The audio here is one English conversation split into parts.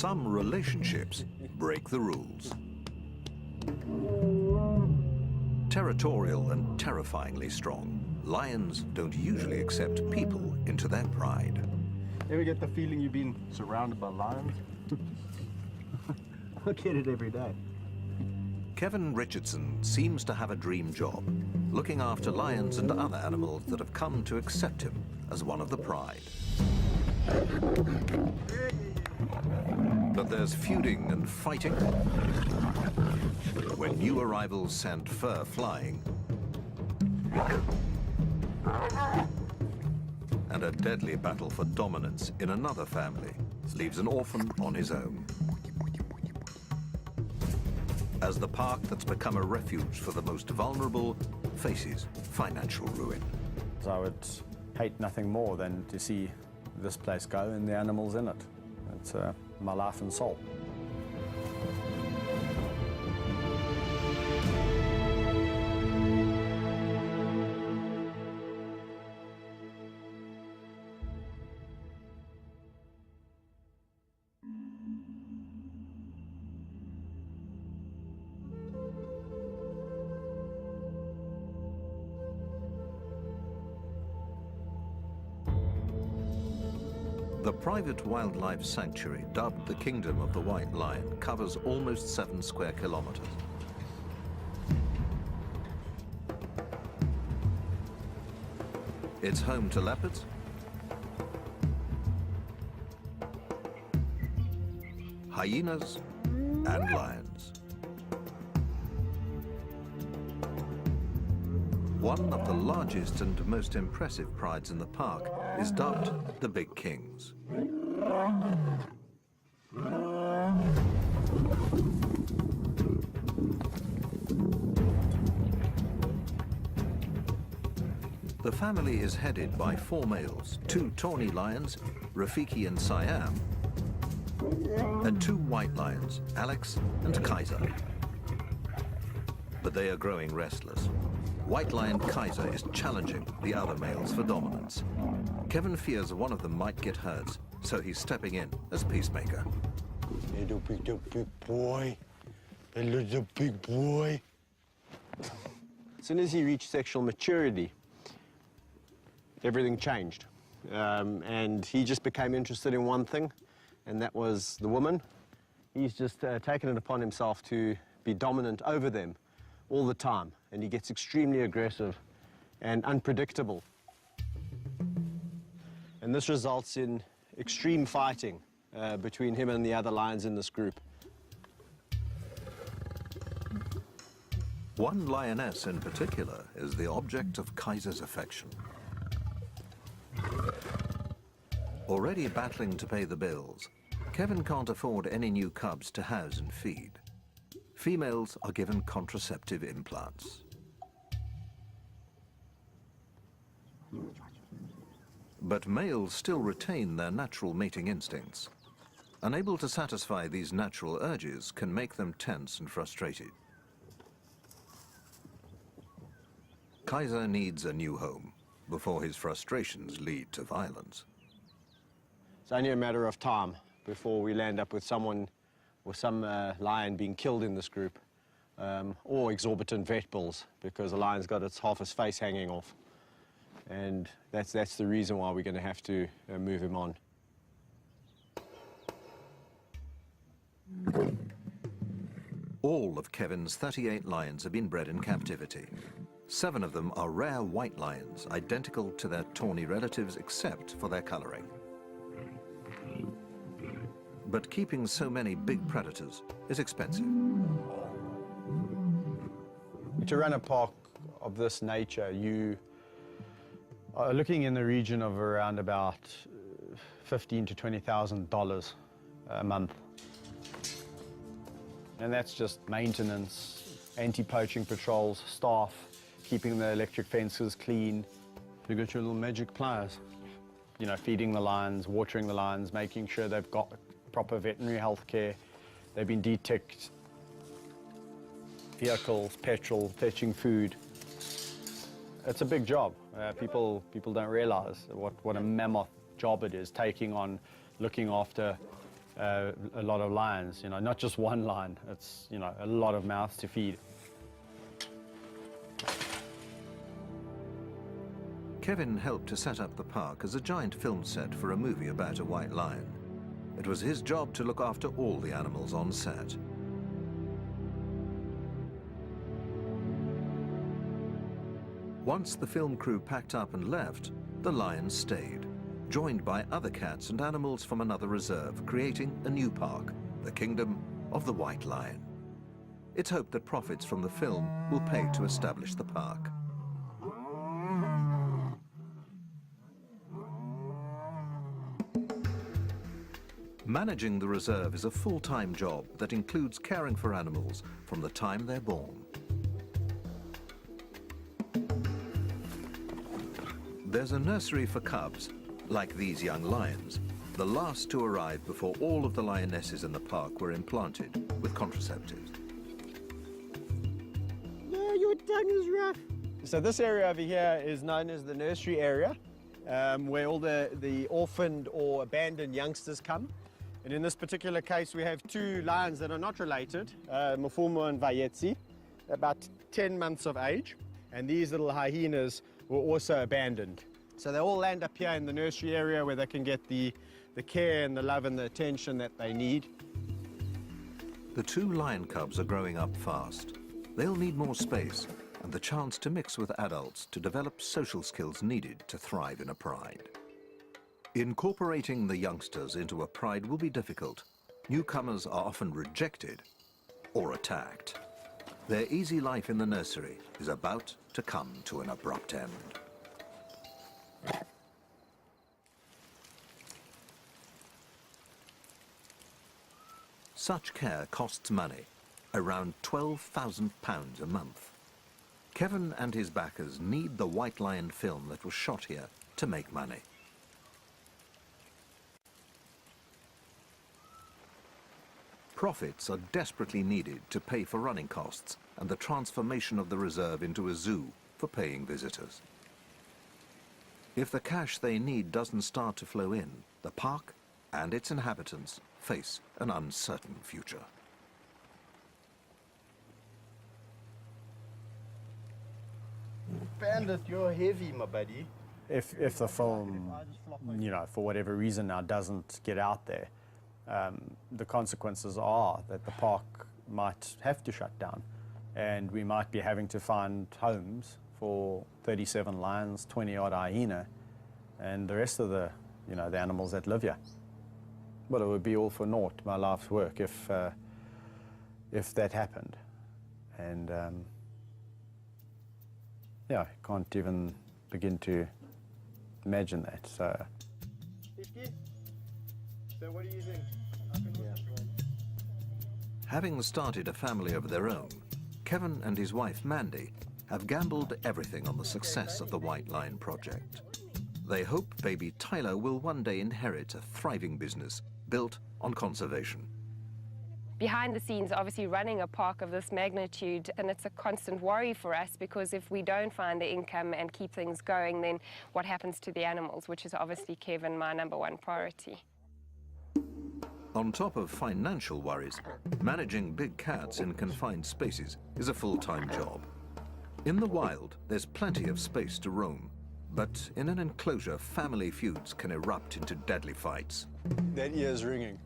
some relationships break the rules. Territorial and terrifyingly strong, lions don't usually accept people into their pride. Ever get the feeling you've been surrounded by lions? I get it every day. Kevin Richardson seems to have a dream job, looking after lions and other animals that have come to accept him as one of the pride. But there's feuding and fighting when new arrivals send fur flying, and a deadly battle for dominance in another family leaves an orphan on his own. As the park that's become a refuge for the most vulnerable faces financial ruin. I would hate nothing more than to see this place go and the animals in it. It's my life and soul. The private wildlife sanctuary, dubbed the Kingdom of the White Lion, covers almost 7 square kilometers. It's home to leopards, hyenas, and lions. One of the largest and most impressive prides in the park is dubbed the Big Kings. The family is headed by 4 males, 2 tawny lions, Rafiki and Siam, and 2 white lions, Alex and Kaiser. But they are growing restless. White lion Kaiser is challenging the other males for dominance. Kevin fears one of them might get hurt, so he's stepping in as peacemaker. Little big boy. A little big boy. As soon as he reached sexual maturity, everything changed. And he just became interested in one thing, and that was the woman. He's just taken it upon himself to be dominant over them all the time, and he gets extremely aggressive and unpredictable. And this results in extreme fighting between him and the other lions in this group. One lioness in particular is the object of Kaiser's affection. Already battling to pay the bills, Kevin can't afford any new cubs to house and feed. Females are given contraceptive implants. But males still retain their natural mating instincts. Unable to satisfy these natural urges can make them tense and frustrated. Kaiser needs a new home before his frustrations lead to violence. It's only a matter of time before we land up with someone or some lion being killed in this group, or exorbitant vet bills because the lion's got half his face hanging off. And that's the reason why we're going to have to move him on. All of Kevin's 38 lions have been bred in captivity. 7 of them are rare white lions, identical to their tawny relatives except for their coloring. But keeping so many big predators is expensive. To run a park of this nature, you are looking in the region of around about $15,000 to $20,000 a month. And that's just maintenance, anti-poaching patrols, staff, keeping the electric fences clean. You got your little magic pliers. You know, feeding the lions, watering the lions, making sure they've got proper veterinary health care. They've been de-ticked. Vehicles, petrol, fetching food. It's a big job. People don't realize what a mammoth job it is, taking on, looking after a lot of lions, you know, not just one lion, it's, you know, a lot of mouths to feed. Kevin helped to set up the park as a giant film set for a movie about a white lion. It was his job to look after all the animals on set. Once the film crew packed up and left, the lions stayed, joined by other cats and animals from another reserve, creating a new park, the Kingdom of the White Lion. It's hoped that profits from the film will pay to establish the park. Managing the reserve is a full-time job that includes caring for animals from the time they're born. There's a nursery for cubs, like these young lions, the last to arrive before all of the lionesses in the park were implanted with contraceptives. No, your tongue is rough. So this area over here is known as the nursery area, where all the orphaned or abandoned youngsters come. And in this particular case, we have two lions that are not related, Mfumo and Vayetsi, about 10 months of age. And these little hyenas were also abandoned. So they all land up here in the nursery area where they can get the care and the love and the attention that they need. The two lion cubs are growing up fast. They'll need more space and the chance to mix with adults to develop social skills needed to thrive in a pride. Incorporating the youngsters into a pride will be difficult. Newcomers are often rejected or attacked. Their easy life in the nursery is about to come to an abrupt end. Such care costs money, around £12,000 a month. Kevin and his backers need the White Lion film that was shot here to make money. Profits are desperately needed to pay for running costs and the transformation of the reserve into a zoo for paying visitors. If the cash they need doesn't start to flow in, the park and its inhabitants face an uncertain future. Bandit, you're heavy, my buddy. If the film, you know, for whatever reason now doesn't get out there, the consequences are that the park might have to shut down and we might be having to find homes for 37 lions, 20-odd hyena and the rest of the, you know, the animals that live here. Well, it would be all for naught, my life's work, if that happened. And yeah, I can't even begin to imagine that. So. So what do you think? Having started a family of their own, Kevin and his wife Mandy have gambled everything on the success of the White Lion project. They hope baby Tyler will one day inherit a thriving business built on conservation. Behind the scenes, obviously running a park of this magnitude, and it's a constant worry for us because if we don't find the income and keep things going, then what happens to the animals, which is obviously, Kevin, my #1 priority. On top of financial worries, managing big cats in confined spaces is a full-time job. In the wild, there's plenty of space to roam, but in an enclosure, family feuds can erupt into deadly fights. That ear's ringing.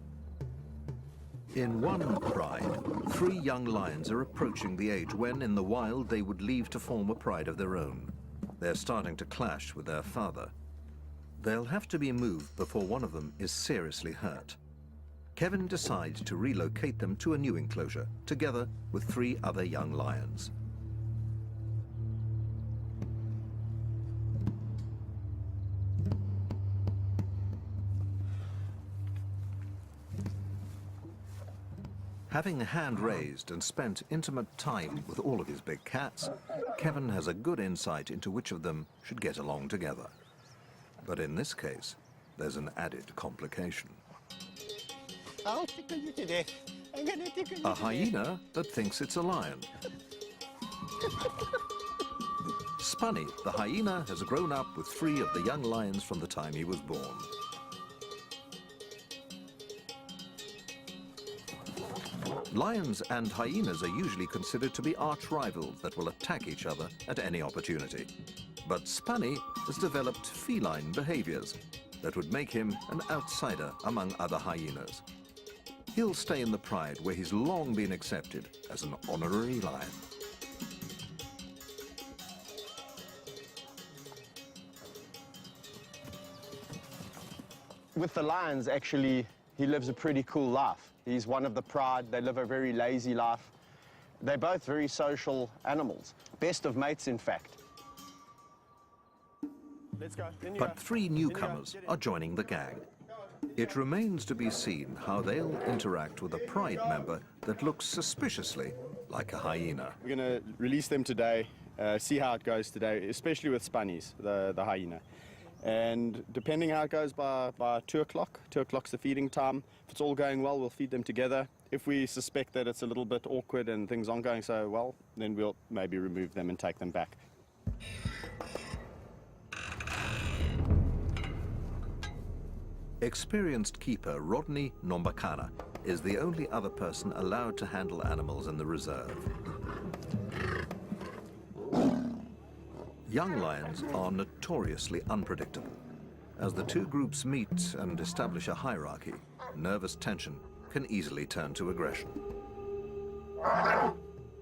In one pride, 3 young lions are approaching the age when, in the wild, they would leave to form a pride of their own. They're starting to clash with their father. They'll have to be moved before one of them is seriously hurt. Kevin decides to relocate them to a new enclosure, together with 3 other young lions. Having hand-raised and spent intimate time with all of his big cats, Kevin has a good insight into which of them should get along together. But in this case, there's an added complication. I'll tickle you to death. I'm gonna tickle you A hyena that thinks it's a lion. Spunny, the hyena, has grown up with 3 of the young lions from the time he was born. Lions and hyenas are usually considered to be arch rivals that will attack each other at any opportunity. But Spunny has developed feline behaviors that would make him an outsider among other hyenas. He'll stay in the pride where he's long been accepted as an honorary lion. With the lions, actually, he lives a pretty cool life. He's one of the pride. They live a very lazy life. They're both very social animals. Best of mates, in fact. Let's go. But 3 newcomers are joining the gang. It remains to be seen how they'll interact with a pride member that looks suspiciously like a hyena. We're going to release them today, see how it goes today, especially with Spunnies, the hyena. And depending how it goes by 2 o'clock, 2 o'clock's the feeding time. If it's all going well, we'll feed them together. If we suspect that it's a little bit awkward and things aren't going so well, then we'll maybe remove them and take them back. Experienced keeper Rodney Nombakana is the only other person allowed to handle animals in the reserve. Young lions are notoriously unpredictable. As the 2 groups meet and establish a hierarchy, nervous tension can easily turn to aggression.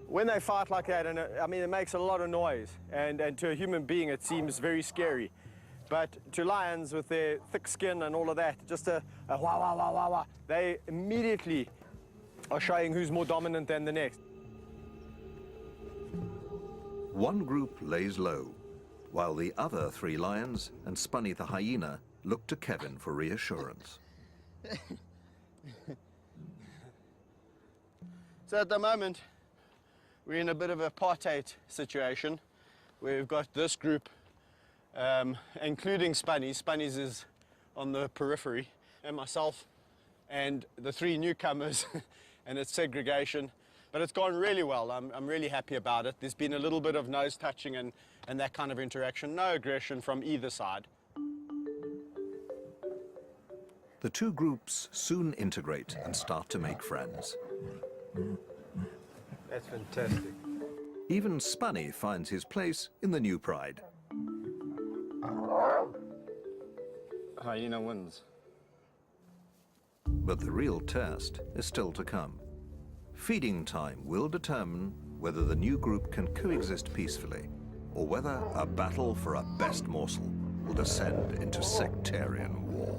When they fight like that, and I mean, it makes a lot of noise, and to a human being it seems very scary. But to lions with their thick skin and all of that, just a wah, wah, wah, wah, wah, they immediately are showing who's more dominant than the next. One group lays low, while the other 3 lions and Spunny the hyena look to Kevin for reassurance. So at the moment, we're in a bit of a apartheid situation. We've got this group, including Spunnies. Spunnies is on the periphery, and myself, and the 3 newcomers, and it's segregation. But it's gone really well. I'm really happy about it. There's been a little bit of nose touching and that kind of interaction. No aggression from either side. The 2 groups soon integrate and start to make friends. That's fantastic. Even Spunny finds his place in the new pride. Hyena wins. But the real test is still to come. Feeding time will determine whether the new group can coexist peacefully, or whether a battle for a best morsel will descend into sectarian war.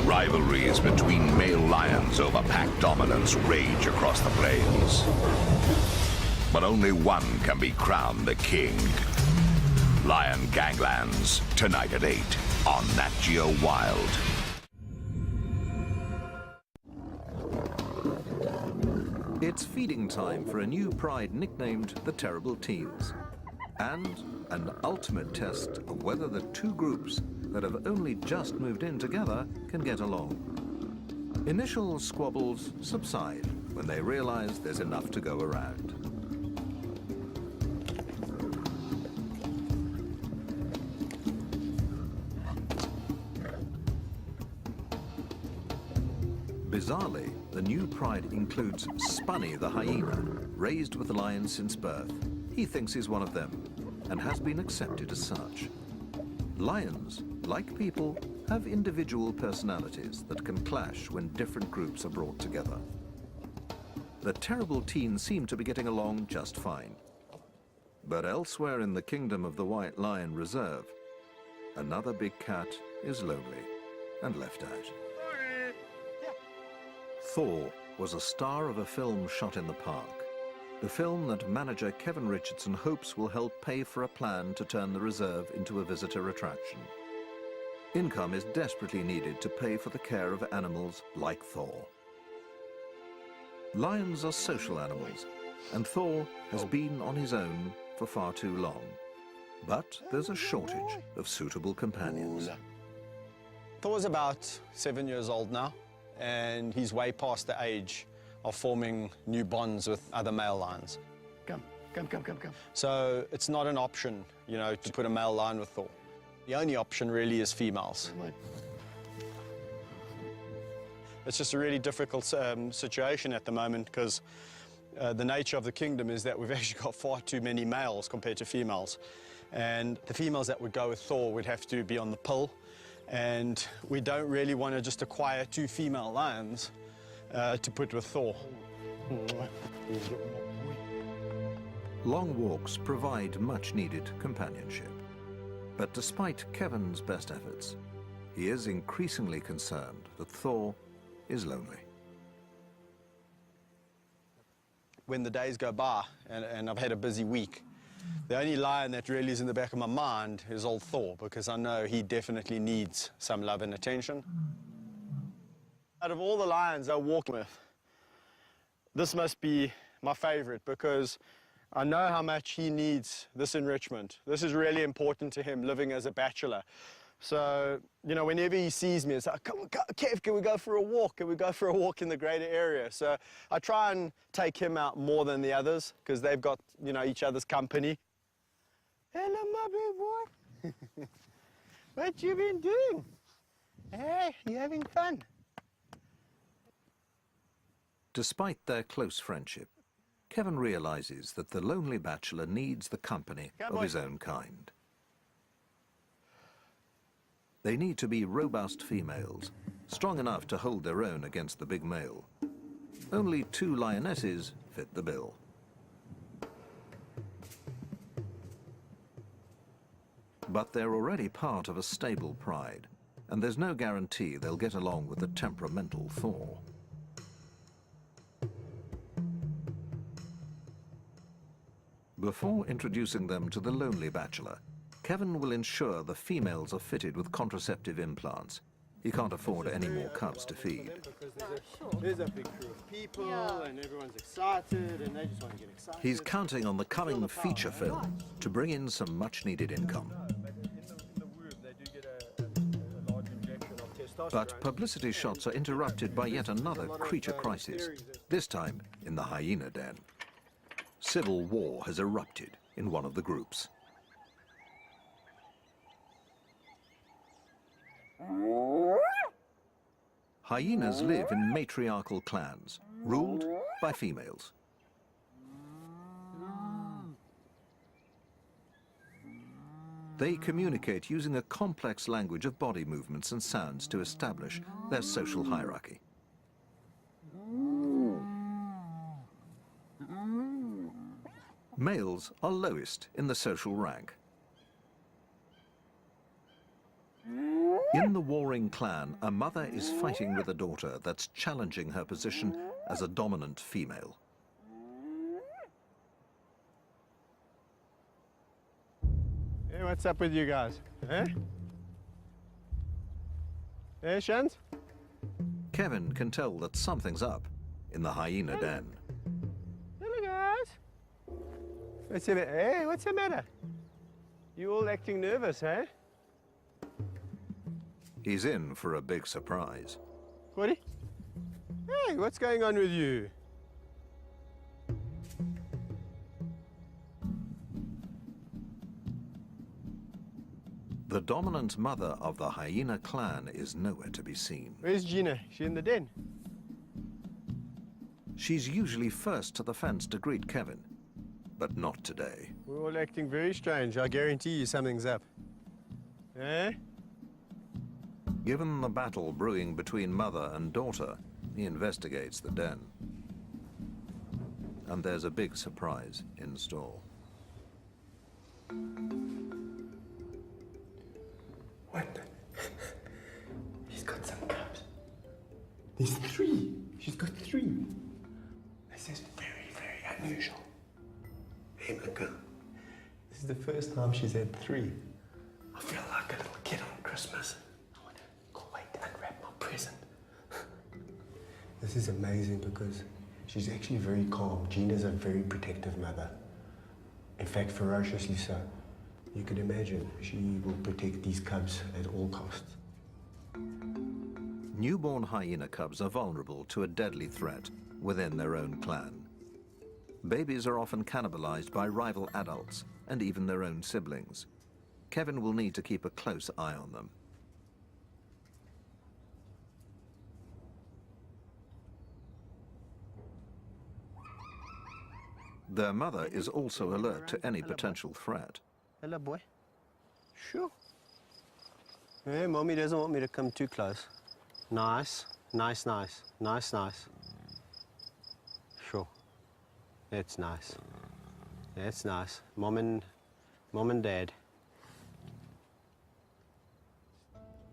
Rivalries between male lions over pack dominance rage across the plains. But only one can be crowned the king. Lion Ganglands, tonight at 8 on Nat Geo Wild. It's feeding time for a new pride nicknamed the Terrible Teens, and an ultimate test of whether the 2 groups that have only just moved in together can get along. Initial squabbles subside when they realize there's enough to go around. Bizarrely, the new pride includes Spunny the hyena, raised with the lions since birth. He thinks he's one of them and has been accepted as such. Lions, like people, have individual personalities that can clash when different groups are brought together. The Terrible Teens seem to be getting along just fine. But elsewhere in the kingdom of the White Lion Reserve, another big cat is lonely and left out. Thor was a star of a film shot in the park. The film that manager Kevin Richardson hopes will help pay for a plan to turn the reserve into a visitor attraction. Income is desperately needed to pay for the care of animals like Thor. Lions are social animals, and Thor has been on his own for far too long. But there's a shortage of suitable companions. Thor's about 7 years old now, and he's way past the age of forming new bonds with other male lions. Come. So it's not an option, you know, to put a male lion with Thor. The only option really is females. It's just a really difficult situation at the moment because the nature of the kingdom is that we've actually got far too many males compared to females. And the females that would go with Thor would have to be on the pill. And we don't really want to just acquire 2 female lions to put with Thor. Long walks provide much-needed companionship. But despite Kevin's best efforts, he is increasingly concerned that Thor is lonely. When the days go by and I've had a busy week, the only lion that really is in the back of my mind is old Thor, because I know he definitely needs some love and attention. Out of all the lions I walk with, this must be my favorite because I know how much he needs this enrichment. This is really important to him, living as a bachelor. So, you know, whenever he sees me, it's like, come on, Kev, can we go for a walk? Can we go for a walk in the greater area? So I try and take him out more than the others because they've got, you know, each other's company. Hello, my big boy. What you been doing? Hey, you having fun? Despite their close friendship, Kevin realizes that the lonely bachelor needs the company of his own kind. They need to be robust females, strong enough to hold their own against the big male. Only 2 lionesses fit the bill. But they're already part of a stable pride, and there's no guarantee they'll get along with the temperamental Thor. Before introducing them to the lonely bachelor, Kevin will ensure the females are fitted with contraceptive implants. He can't afford any more cubs to feed. There's a big crew of people, and everyone's excited, and they just want to get excited. He's counting on the coming feature film to bring in some much-needed income. But publicity shots are interrupted by yet another creature crisis, this time in the hyena den. Civil war has erupted in one of the groups. Hyenas live in matriarchal clans, ruled by females. They communicate using a complex language of body movements and sounds to establish their social hierarchy. Males are lowest in the social rank. In the warring clan, a mother is fighting with a daughter that's challenging her position as a dominant female. Hey, what's up with you guys? Eh? Hey, Shans? Kevin can tell that something's up in the hyena den. Hello, guys. What's the matter? Hey, what's the matter? You all acting nervous, eh? He's in for a big surprise. Woody? Hey, what's going on with you? The dominant mother of the hyena clan is nowhere to be seen. Where's Gina? She in the den? She's usually first to the fence to greet Kevin, but not today. We're all acting very strange. I guarantee you something's up. Eh? Given the battle brewing between mother and daughter, he investigates the den. And there's a big surprise in store. What? She's got some cubs. There's 3. She's got 3. This is very, very unusual. Hey, my girl. This is the first time she's had 3. I feel like a little kid on Christmas. I want to go wait and unwrap my present. This is amazing because she's actually very calm. Gina's a very protective mother. In fact, ferociously so. You could imagine she will protect these cubs at all costs. Newborn hyena cubs are vulnerable to a deadly threat within their own clan. Babies are often cannibalized by rival adults and even their own siblings. Kevin will need to keep a close eye on them. Their mother is also alert to any potential threat. Hello, boy. Sure. Yeah, Mommy doesn't want me to come too close. Nice, nice, nice, nice, nice. Sure. That's nice. That's nice. Mom and Dad.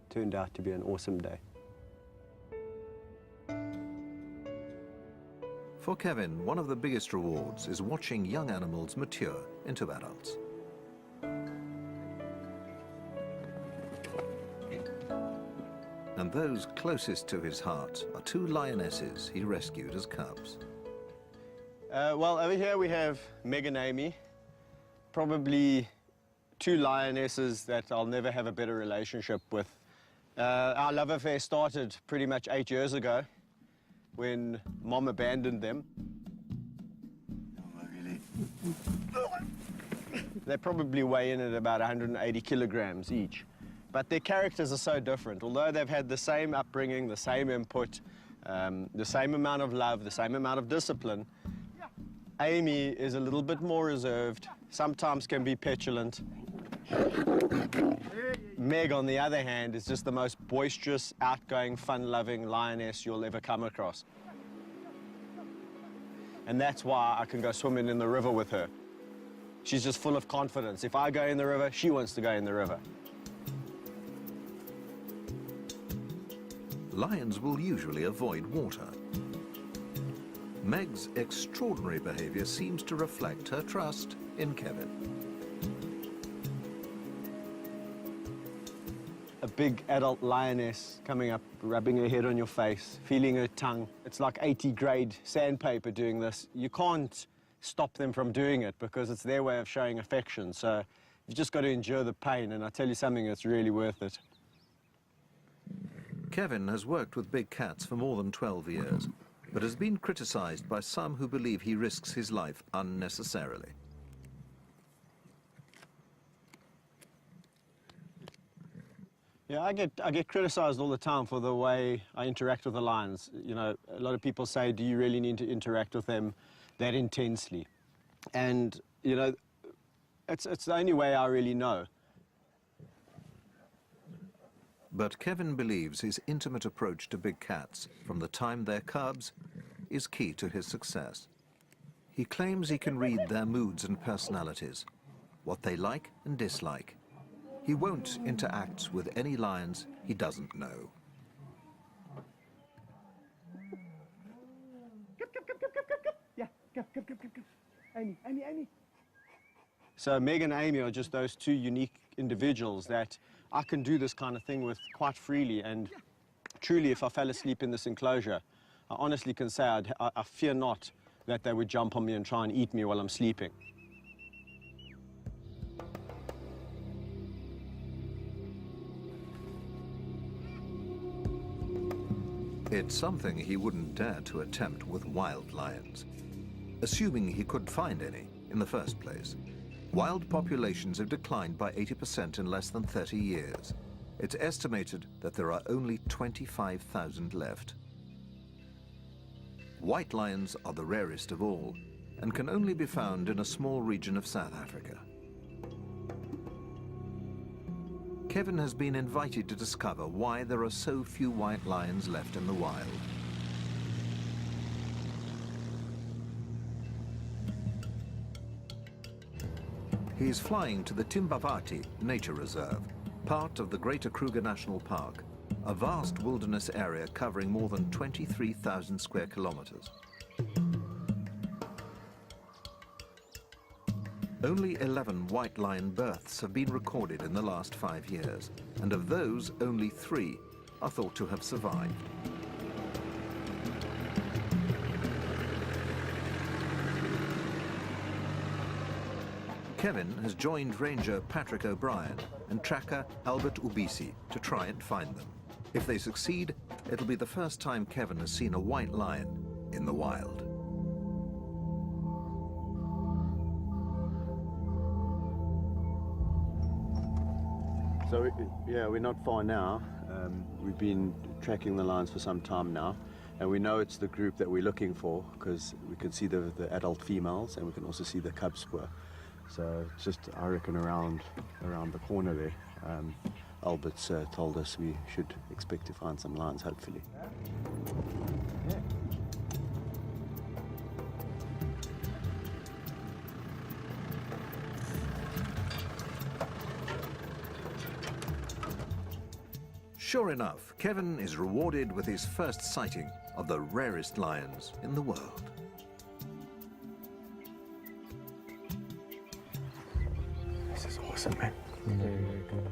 Turned out to be an awesome day. For Kevin, one of the biggest rewards is watching young animals mature into adults. And those closest to his heart are two lionesses he rescued as cubs. Well, over here we have Meg and Amy, probably two lionesses that I'll never have a better relationship with. Our love affair started pretty much 8 years ago when Mom abandoned them. They probably weigh in at about 180 kilograms each. But their characters are so different. Although they've had the same upbringing, the same input, the same amount of love, the same amount of discipline, Amy is a little bit more reserved, sometimes can be petulant. Meg, on the other hand, is just the most boisterous, outgoing, fun-loving lioness you'll ever come across. And that's why I can go swimming in the river with her. She's just full of confidence. If I go in the river, she wants to go in the river. Lions will usually avoid water. Meg's extraordinary behavior seems to reflect her trust in Kevin. A big adult lioness coming up, rubbing her head on your face, feeling her tongue. It's like 80-grade sandpaper doing this. You can't stop them from doing it because it's their way of showing affection. So you've just got to endure the pain, and I tell you something, it's really worth it. Kevin has worked with big cats for more than 12 years, but has been criticized by some who believe he risks his life unnecessarily. Yeah, I get criticized all the time for the way I interact with the lions. You know, a lot of people say, do you really need to interact with them that intensely? And, you know, it's the only way I really know. But Kevin believes his intimate approach to big cats, from the time they're cubs, is key to his success. He claims he can read their moods and personalities, what they like and dislike. He won't interact with any lions he doesn't know. Amy. So Meg and Amy are just those two unique individuals that I can do this kind of thing with quite freely. And truly, if I fell asleep in this enclosure, I honestly can say I fear not that they would jump on me and try and eat me while I'm sleeping. It's something he wouldn't dare to attempt with wild lions, assuming he could find any in the first place. Wild populations have declined by 80% in less than 30 years. It's estimated that there are only 25,000 left. White lions are the rarest of all and can only be found in a small region of South Africa. Kevin has been invited to discover why there are so few white lions left in the wild. He is flying to the Timbavati Nature Reserve, part of the Greater Kruger National Park, a vast wilderness area covering more than 23,000 square kilometers. Only 11 white lion births have been recorded in the last 5 years, and of those, only 3 are thought to have survived. Kevin has joined Ranger Patrick O'Brien and tracker Albert Ubisi to try and find them. If they succeed, it'll be the first time Kevin has seen a white lion in the wild. So, yeah, we're not far now. We've been tracking the lions for some time now. And we know it's the group that we're looking for because we can see the adult females and we can also see the cub spoor. So it's just, I reckon, around the corner there. Albert's told us we should expect to find some lions, hopefully. Sure enough, Kevin is rewarded with his first sighting of the rarest lions in the world. This is awesome, man. Very good.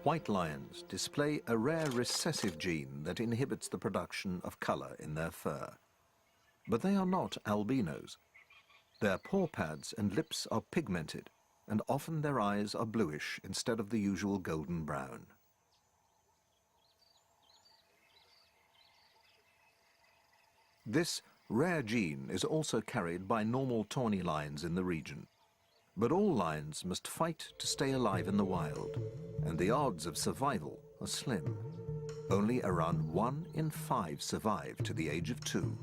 White lions display a rare recessive gene that inhibits the production of color in their fur. But they are not albinos. Their paw pads and lips are pigmented, and often their eyes are bluish instead of the usual golden brown. This rare gene is also carried by normal tawny lions in the region. But all lions must fight to stay alive in the wild, and the odds of survival are slim. Only around 1 in 5 survive to the age of 2.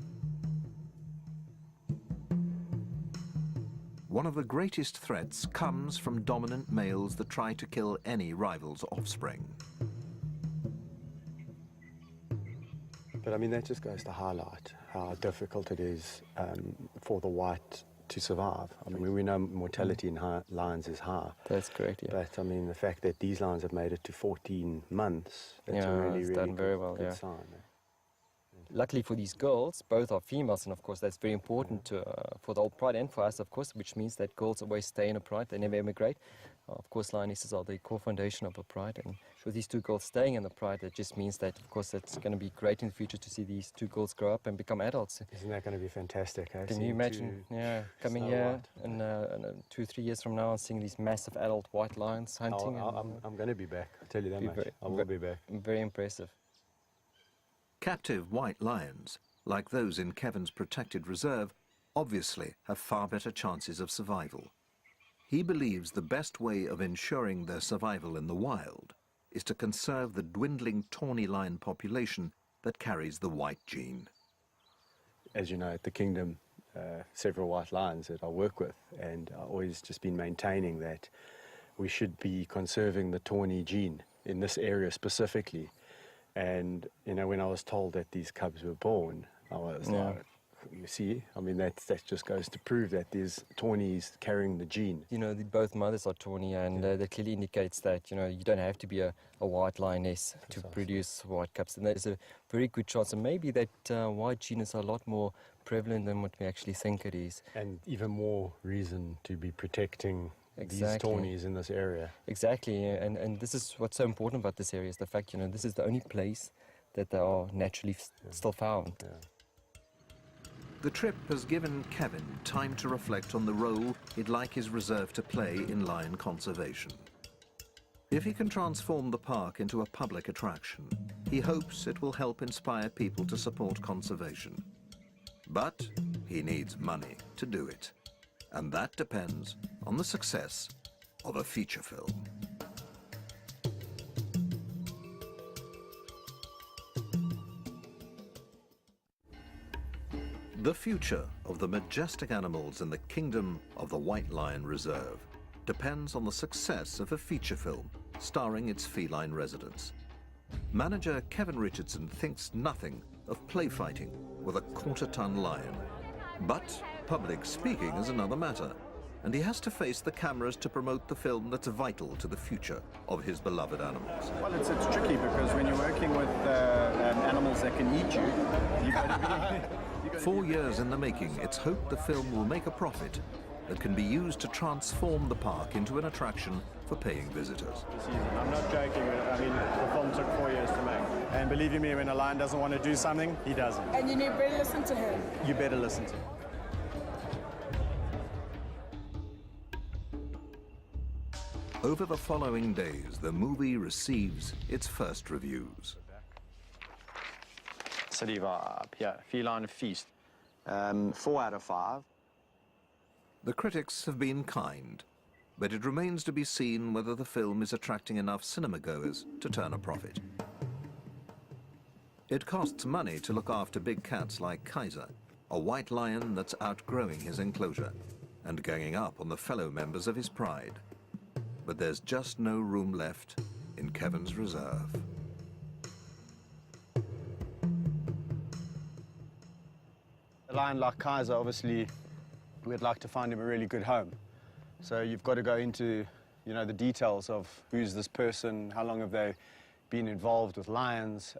One of the greatest threats comes from dominant males that try to kill any rival's offspring. But I mean, that just goes to highlight how difficult it is for the white to survive. I mean, we know mortality in lions is high. That's correct, yeah. But I mean, the fact that these lions have made it to 14 months, that's a really, it's really done very well, good yeah. sign. Luckily for these girls, both are females, and of course that's very important for the old pride and for us, of course, which means that girls always stay in a pride, they never emigrate. Of course, lionesses are the core foundation of a pride, and with these 2 girls staying in the pride, that just means that, of course, it's going to be great in the future to see these 2 girls grow up and become adults. Isn't that going to be fantastic? Eh? Can you imagine, coming here in 2-3 years from now and seeing these massive adult white lions hunting? I'm going to be back, I'll tell you that much. I will be back. Very impressive. Captive white lions, like those in Kevin's protected reserve, obviously have far better chances of survival. He believes the best way of ensuring their survival in the wild is to conserve the dwindling tawny lion population that carries the white gene. As you know, at the Kingdom, several white lions that I work with, and I've always just been maintaining that we should be conserving the tawny gene in this area specifically. And, you know, when I was told that these cubs were born, I was like, you see, I mean, that just goes to prove that there's tawnies carrying the gene. You know, both mothers are tawny, and that clearly indicates that, you know, you don't have to be a white lioness to produce white cubs. And there's a very good chance, and maybe that white gene is a lot more prevalent than what we actually think it is. And even more reason to be protecting these tawnies in this area. Exactly, and this is what's so important about this area, is the fact, you know, this is the only place that they are naturally still found. Yeah. The trip has given Kevin time to reflect on the role he'd like his reserve to play in lion conservation. If he can transform the park into a public attraction, he hopes it will help inspire people to support conservation. But he needs money to do it. And that depends on the success of a feature film. The future of the majestic animals in the kingdom of the White Lion Reserve depends on the success of a feature film starring its feline residents. Manager Kevin Richardson thinks nothing of play fighting with a quarter-ton lion. But public speaking is another matter, and he has to face the cameras to promote the film that's vital to the future of his beloved animals. Well, it's tricky because when you're working with animals that can eat you, you've got to be... 4 years in the making, it's hoped the film will make a profit that can be used to transform the park into an attraction for paying visitors. I'm not joking. I mean, the film took 4 years to make. And believe you me, when a lion doesn't want to do something, he doesn't. And you better listen to him. You better listen to him. Over the following days, the movie receives its first reviews. City vibe, yeah, feline feast. 4 out of 5. The critics have been kind, but it remains to be seen whether the film is attracting enough cinema goers to turn a profit. It costs money to look after big cats like Kaiser, a white lion that's outgrowing his enclosure and ganging up on the fellow members of his pride. But there's just no room left in Kevin's reserve. A lion like Kaiser, obviously, we'd like to find him a really good home. So you've got to go into, the details of who's this person, how long have they been involved with lions.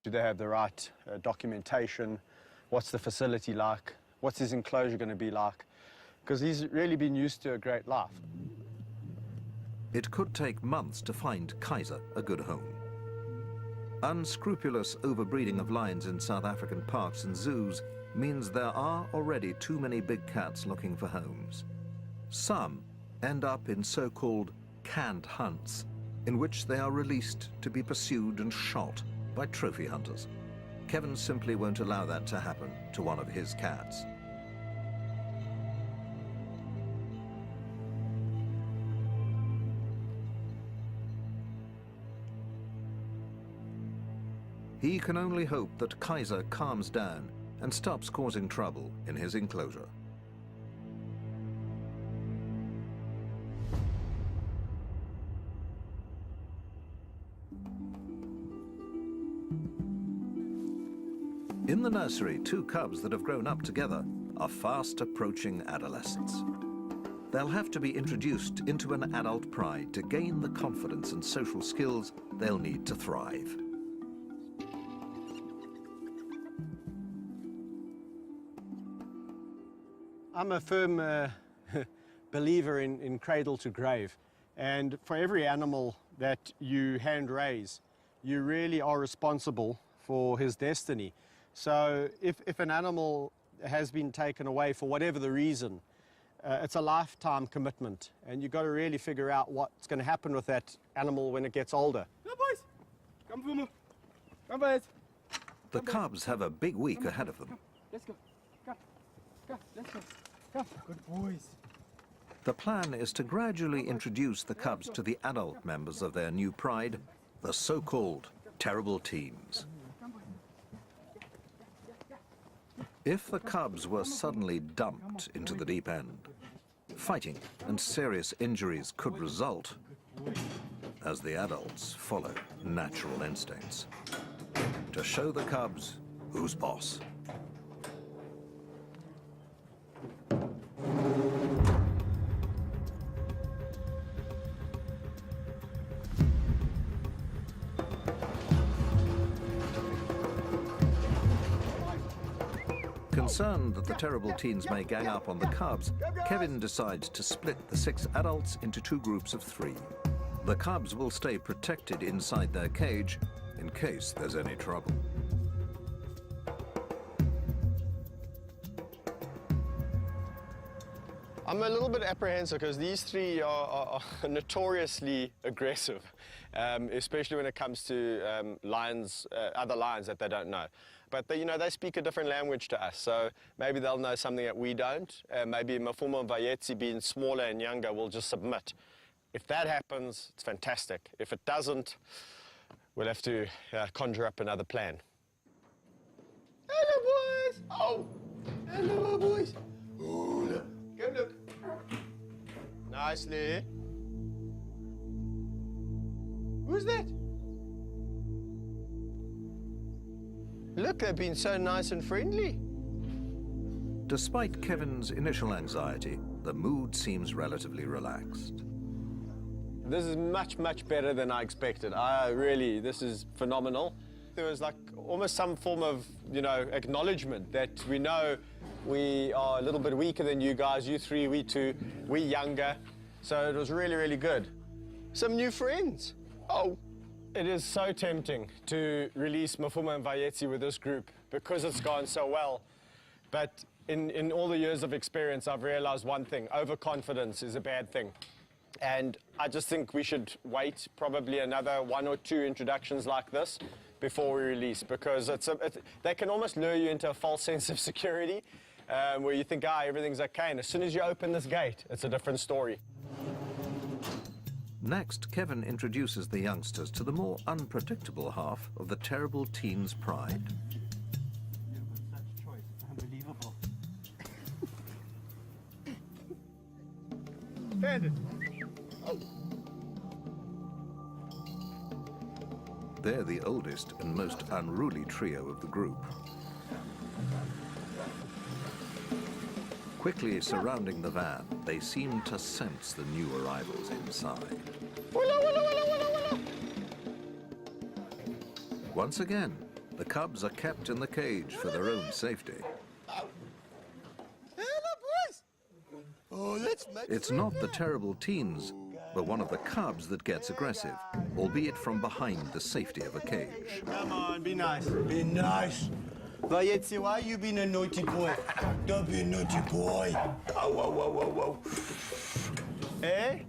Do they have the right documentation? What's the facility like? What's his enclosure going to be like? Because he's really been used to a great life. It could take months to find Kaiser a good home. Unscrupulous overbreeding of lions in South African parks and zoos means there are already too many big cats looking for homes. Some end up in so-called canned hunts, in which they are released to be pursued and shot by trophy hunters. Kevin simply won't allow that to happen to one of his cats. He can only hope that Kaiser calms down and stops causing trouble in his enclosure. In the nursery, two cubs that have grown up together are fast approaching adolescence. They'll have to be introduced into an adult pride to gain the confidence and social skills they'll need to thrive. I'm a firm believer in cradle to grave, and for every animal that you hand raise, you really are responsible for his destiny. So if an animal has been taken away for whatever the reason, it's a lifetime commitment, and you've got to really figure out what's going to happen with that animal when it gets older. Come, boys. Come, Fumu. Come, boys. The cubs have a big week ahead of them. Let's go. Come. Come. Let's go. Come. Good boys. The plan is to gradually introduce the cubs to the adult members of their new pride, the so-called terrible teams. If the cubs were suddenly dumped into the deep end, fighting and serious injuries could result as the adults follow natural instincts to show the cubs who's boss. Concerned that the terrible teens may gang up on the cubs, Kevin decides to split the 6 adults into 2 groups of 3. The cubs will stay protected inside their cage in case there's any trouble. I'm a little bit apprehensive because these 3 are notoriously aggressive, especially when it comes to lions, other lions that they don't know. But they speak a different language to us, so maybe they'll know something that we don't. Maybe Mafuma Mvayetsi, being smaller and younger, will just submit. If that happens, it's fantastic. If it doesn't, we'll have to conjure up another plan. Hello, boys! Oh! Hello, boys! Oh, look. Go look. Nicely. Who's that? Look, they've been so nice and friendly. Despite Kevin's initial anxiety, the mood seems relatively relaxed. This is much, much better than I expected. This is phenomenal. There was like almost some form of, acknowledgement that we know we are a little bit weaker than you guys, you 3, we 2, we younger. So it was really, really good. Some new friends. Oh. It is so tempting to release Mafuma Mvayetsi with this group because it's gone so well. But in all the years of experience, I've realized one thing: overconfidence is a bad thing. And I just think we should wait probably another 1 or 2 introductions like this before we release, because they can almost lure you into a false sense of security where you think, everything's okay. And as soon as you open this gate, it's a different story. Next, Kevin introduces the youngsters to the more unpredictable half of the terrible teen's pride. Unbelievable. Bandit. They're the oldest and most unruly trio of the group. Quickly surrounding the van, they seem to sense the new arrivals inside. Once again, the cubs are kept in the cage for their own safety. It's not the terrible teens, but one of the cubs that gets aggressive, albeit from behind the safety of a cage. Come on, be nice. Be nice. Vayetzi, why you being a naughty boy? Don't be a naughty boy. Oh, whoa, whoa, whoa, whoa. Eh?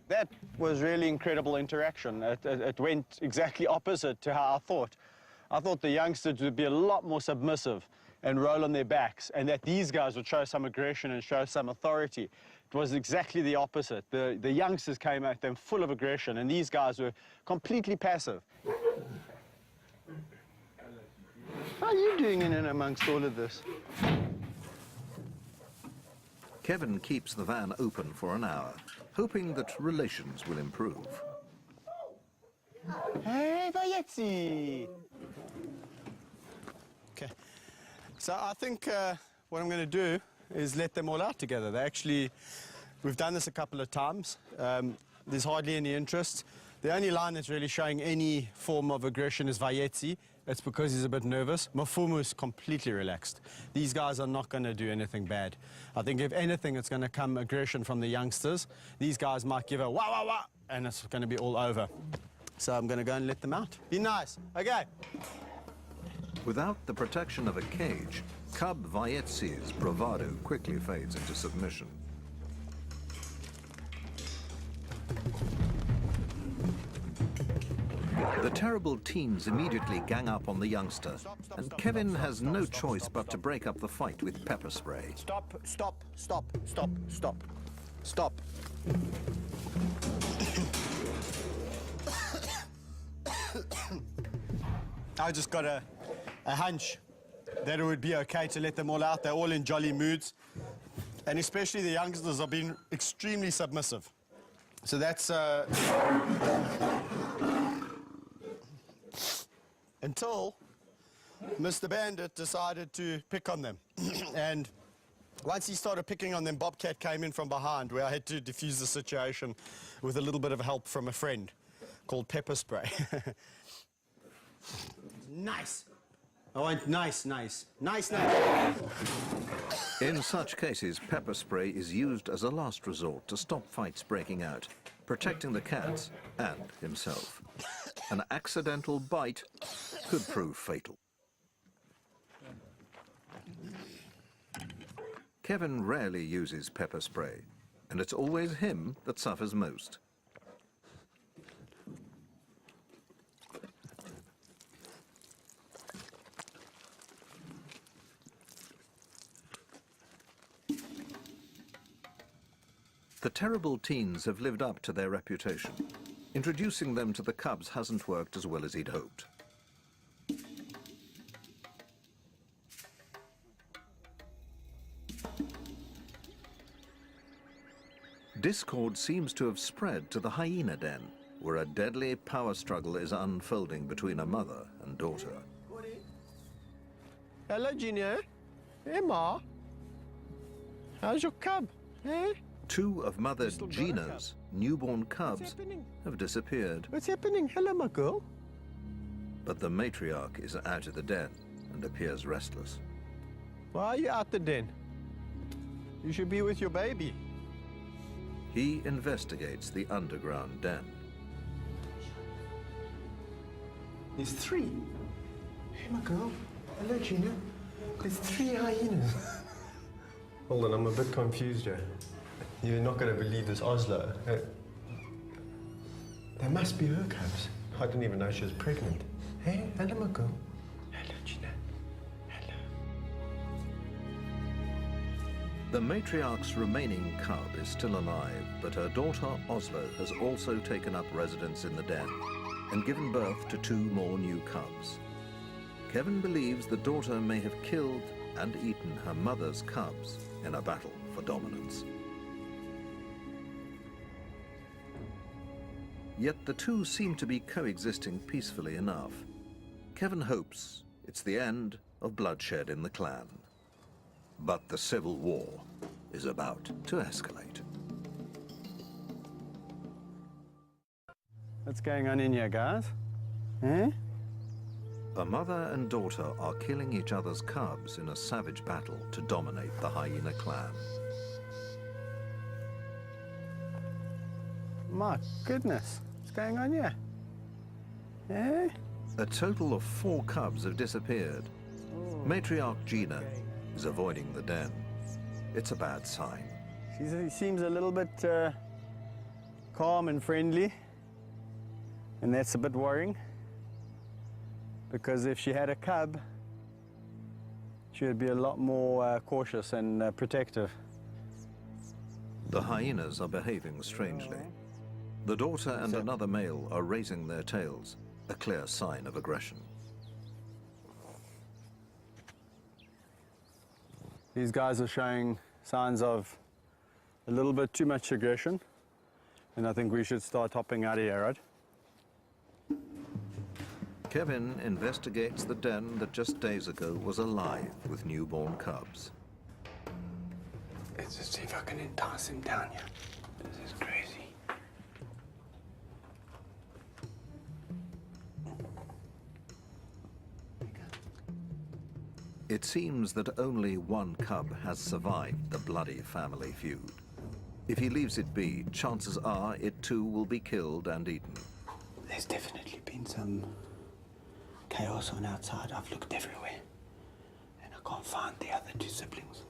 That was really incredible interaction. It went exactly opposite to how I thought. I thought the youngsters would be a lot more submissive and roll on their backs, and that these guys would show some aggression and show some authority. It was exactly the opposite. The youngsters came at them full of aggression, and these guys were completely passive. How are you doing in and amongst all of this? Kevin keeps the van open for an hour, hoping that relations will improve. Hey, Vayetzi! Okay, so I think what I'm going to do is let them all out together. We've done this a couple of times. There's hardly any interest. The only line that's really showing any form of aggression is Vayetzi. It's because he's a bit nervous. Mafumu is completely relaxed. These guys are not going to do anything bad. I think if anything, it's going to come aggression from the youngsters. These guys might give a wah, wah, wah, and it's going to be all over. So I'm going to go and let them out. Be nice. Okay. Without the protection of a cage, cub Vayetzi's bravado quickly fades into submission. The terrible teens immediately gang up on the youngster, and Kevin has no choice but to break up the fight with pepper spray. Stop, stop, stop, stop, stop, stop. I just got a hunch that it would be okay to let them all out. They're all in jolly moods. And especially the youngsters have been extremely submissive. So that's... until Mr. Bandit decided to pick on them. And once he started picking on them, Bobcat came in from behind, where I had to defuse the situation with a little bit of help from a friend called pepper spray. Nice. I want nice, nice. Nice, nice. In such cases, pepper spray is used as a last resort to stop fights breaking out, protecting the cats and himself. An accidental bite could prove fatal. Kevin rarely uses pepper spray, and it's always him that suffers most. The terrible teens have lived up to their reputation. Introducing them to the cubs hasn't worked as well as he'd hoped. Discord seems to have spread to the hyena den, where a deadly power struggle is unfolding between a mother and daughter. Hello, Junior. Hey, Ma. How's your cub? Eh? Two of Mother Gina's newborn cubs have disappeared. What's happening? Hello, my girl. But the matriarch is out of the den and appears restless. Why are you out the den? You should be with your baby. He investigates the underground den. There's three. Hey, my girl. Hello, Gina. There's three hyenas. Hold on, I'm a bit confused here. You're not going to believe this, Oslo. That must be her cubs. I didn't even know she was pregnant. Hey, hello, my girl. Hello, Gina. Hello. The matriarch's remaining cub is still alive, but her daughter Oslo has also taken up residence in the den and given birth to 2 more new cubs. Kevin believes the daughter may have killed and eaten her mother's cubs in a battle for dominance. Yet the two seem to be coexisting peacefully enough. Kevin hopes it's the end of bloodshed in the clan. But the civil war is about to escalate. What's going on in here, guys? Eh? A mother and daughter are killing each other's cubs in a savage battle to dominate the hyena clan. My goodness, what's going on here? Eh? A total of 4 cubs have disappeared. Matriarch Gina is avoiding the den. It's a bad sign. She seems a little bit calm and friendly, and that's a bit worrying, because if she had a cub, she would be a lot more cautious and protective. The hyenas are behaving strangely. The daughter and another male are raising their tails, a clear sign of aggression. These guys are showing signs of a little bit too much aggression, and I think we should start hopping out of here, right? Kevin investigates the den that just days ago was alive with newborn cubs. Let's just see if I can entice him down here. This is crazy. It seems that only one cub has survived the bloody family feud. If he leaves it be, chances are it too will be killed and eaten. There's definitely been some chaos on outside. I've looked everywhere, and I can't find the other 2 siblings.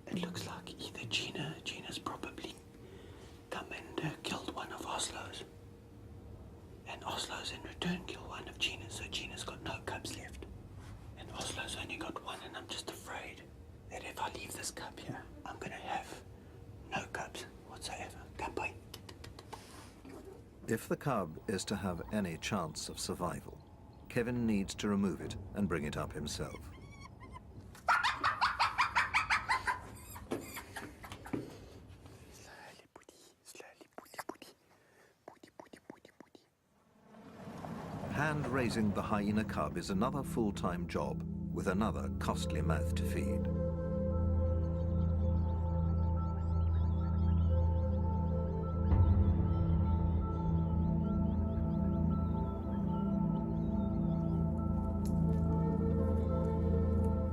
It looks like either Gina's probably come and killed one of Oslo's, and Oslo's in return killed one of Gina's, so Gina's got no cubs left. And Oslo's only got 1, and I'm just afraid that if I leave this cub here, I'm gonna have no cubs whatsoever. Come by. If the cub is to have any chance of survival, Kevin needs to remove it and bring it up himself. Hand-raising the hyena cub is another full-time job with another costly mouth to feed.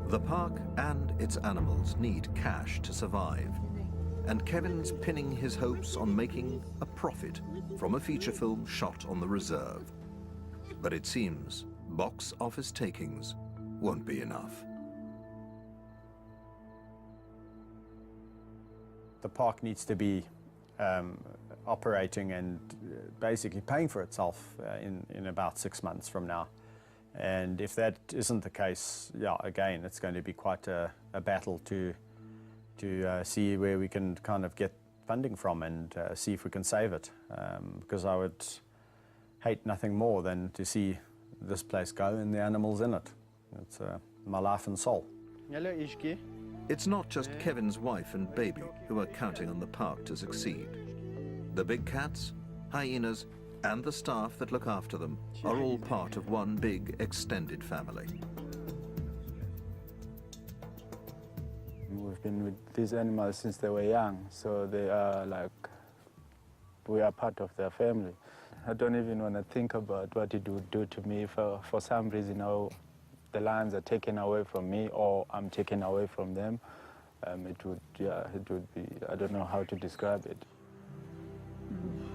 The park and its animals need cash to survive, and Kevin's pinning his hopes on making a profit from a feature film shot on the reserve. But it seems box office takings won't be enough. The park needs to be operating and basically paying for itself in about 6 months from now. And if that isn't the case, yeah, again, it's going to be quite a battle to see where we can kind of get funding from and see if we can save it. Because I would hate nothing more than to see this place go and the animals in it. It's my life and soul. Hello, Ishki. It's not just Kevin's wife and baby who are counting on the park to succeed. The big cats, hyenas, and the staff that look after them are all part of one big extended family. We've been with these animals since they were young, so they are like, we are part of their family. I don't even want to think about what it would do to me if for some reason the lions are taken away from me or I'm taken away from them. It would be, I don't know how to describe it. Mm.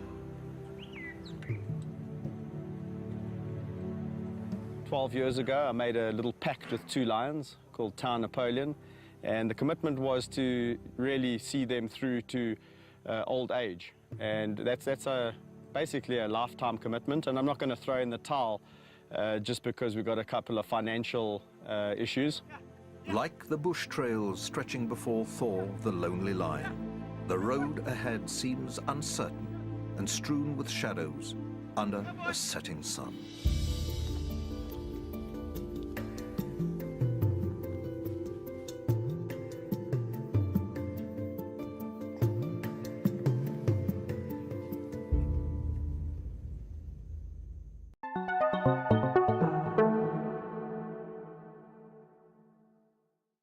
12 years ago, I made a little pact with 2 lions called Town Napoleon, and the commitment was to really see them through to old age. And that's basically a lifetime commitment, and I'm not going to throw in the towel just because we've got a couple of financial issues. Like the bush trails stretching before Thor, the lonely lion, the road ahead seems uncertain and strewn with shadows under a setting sun.